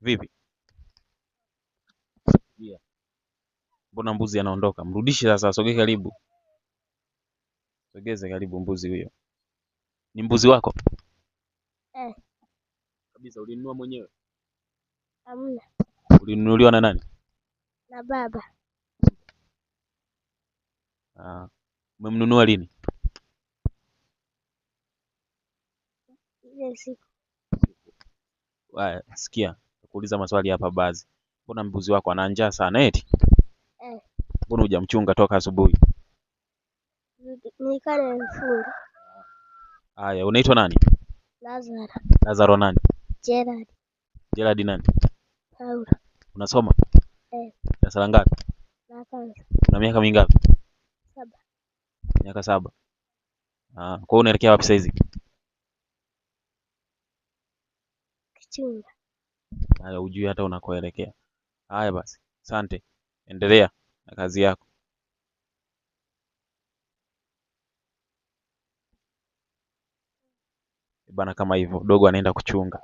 Vipi? Yeah. Mbona mbuzi anaondoka? Mrudishe sasa, sogea karibu. Sogeze karibu mbuzi huyo. Ni mbuzi wako? Kabisa, ulinunua mwenyewe? Hamna. Ulinunuliwa na nani? Na baba. Umemnunua lini? Ile siku. Sikia, nakuuliza maswali hapa baadhi. Mbona mbuzi wako ana njaa sana eti? Mbona hujamchunga toka asubuhi? Nilikuwa nimefunga. Haya, unaitwa nani? Lazaro. Lazaro nani? Gerard. Gerard nani? Paul. Unasoma? Darasa la ngapi? La kwanza. Una miaka mingapi? 7. Miaka 7. Kwa hiyo unaelekea wapi saizi? Kichunga. Haya, hujui hata unakoelekea. Haya basi, asante. Endelea na kazi yako. Bana, kama hivyo dogo anaenda kuchunga.